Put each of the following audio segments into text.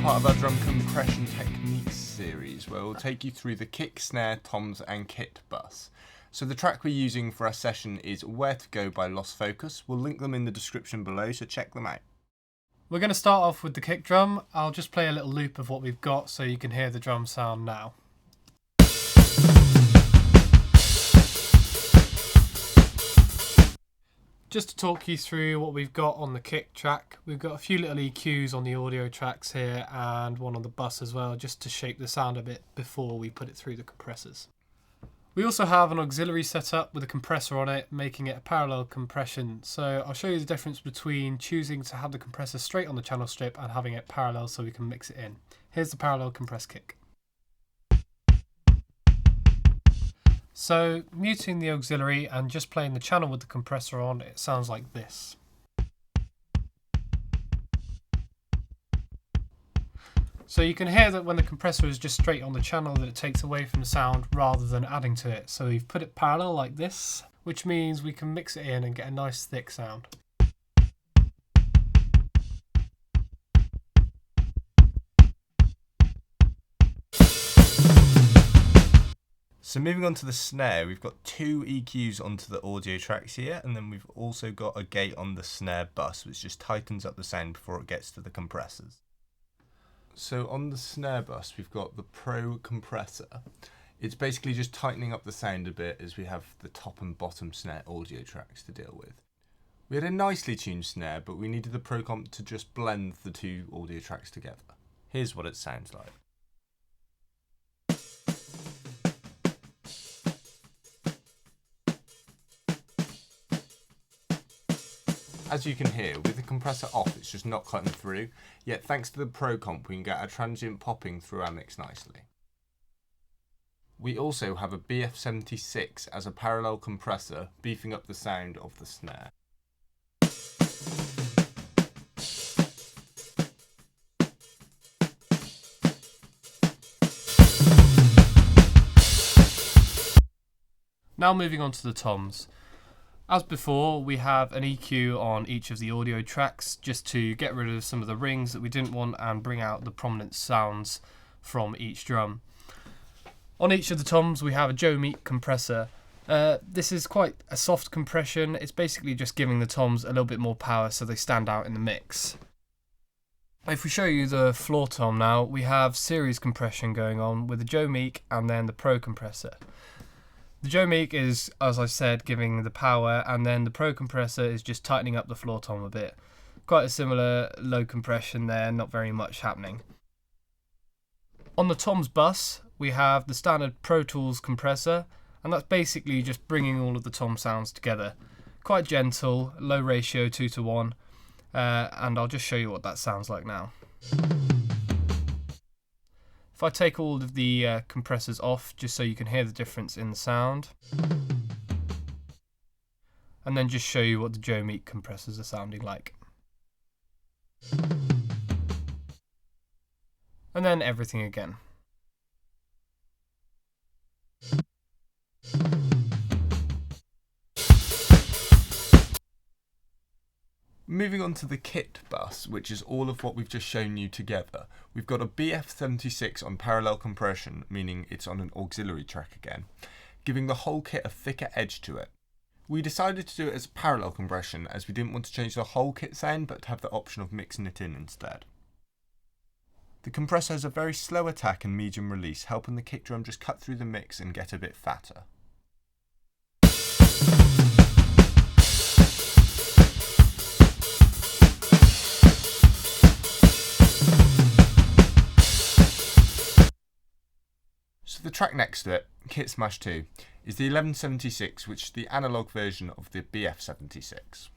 part of our drum compression techniques series, where we'll take you through the kick, snare, toms and kit bus. So the track we're using for our session is Where to Go by Lost Focus. We'll link them in the description below, so check them out. We're going to start off with the kick drum. I'll just play a little loop of what we've got so you can hear the drum sound now. Just to talk you through what we've got on the kick track, we've got a few little EQs on the audio tracks here and one on the bus as well, just to shape the sound a bit before we put it through the compressors. We also have an auxiliary set up with a compressor on it, making it a parallel compression. So I'll show you the difference between choosing to have the compressor straight on the channel strip and having it parallel so we can mix it in. Here's the parallel compressed kick. So muting the auxiliary and just playing the channel with the compressor on, it sounds like this. So you can hear that when the compressor is just straight on the channel that it takes away from the sound rather than adding to it. So we've put it parallel like this, which means we can mix it in and get a nice thick sound. So moving on to the snare, we've got two EQs onto the audio tracks here, and then we've also got a gate on the snare bus, which just tightens up the sound before it gets to the compressors. So on the snare bus, we've got the Pro compressor. It's basically just tightening up the sound a bit as we have the top and bottom snare audio tracks to deal with. We had a nicely tuned snare, but we needed the Pro comp to just blend the two audio tracks together. Here's what it sounds like. As you can hear, with the compressor off, it's just not cutting through, yet thanks to the Pro comp we can get a transient popping through our mix nicely. We also have a BF76 as a parallel compressor, beefing up the sound of the snare. Now moving on to the toms. As before, we have an EQ on each of the audio tracks just to get rid of some of the rings that we didn't want and bring out the prominent sounds from each drum. On each of the toms we have a Joe Meek compressor. This is quite a soft compression. It's basically just giving the toms a little bit more power so they stand out in the mix. If we show you the floor tom now, we have series compression going on with the Joe Meek and then the Pro compressor. The Joe Meek is, as I said, giving the power, and then the Pro compressor is just tightening up the floor tom a bit. Quite a similar low compression there, not very much happening. On the toms bus, we have the standard Pro Tools compressor, and that's basically just bringing all of the tom sounds together. Quite gentle, low ratio 2:1, and I'll just show you what that sounds like now. If I take all of the compressors off, just so you can hear the difference in the sound, and then just show you what the Joe Meek compressors are sounding like. And then everything again. Moving on to the kit bus, which is all of what we've just shown you together. We've got a BF76 on parallel compression, meaning it's on an auxiliary track again, giving the whole kit a thicker edge to it. We decided to do it as parallel compression as we didn't want to change the whole kit sound, but to have the option of mixing it in instead. The compressor has a very slow attack and medium release, helping the kick drum just cut through the mix and get a bit fatter. So the track next to it, Kit Smash 2, is the 1176, which is the analogue version of the BF76.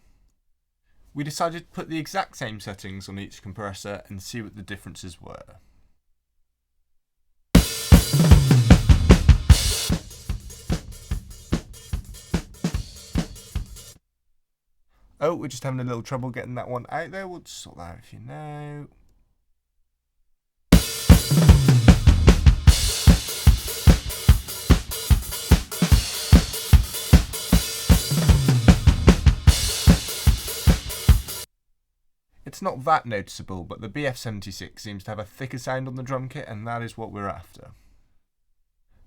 We decided to put the exact same settings on each compressor and see what the differences were. Oh, we're just having a little trouble getting that one out there. We'll just sort that out for you now. It's not that noticeable, but the BF76 seems to have a thicker sound on the drum kit, and that is what we're after.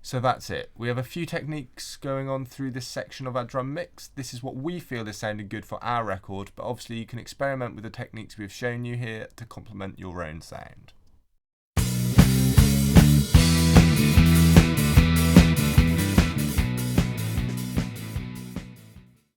So that's it. We have a few techniques going on through this section of our drum mix. This is what we feel is sounding good for our record, but obviously you can experiment with the techniques we've shown you here to complement your own sound.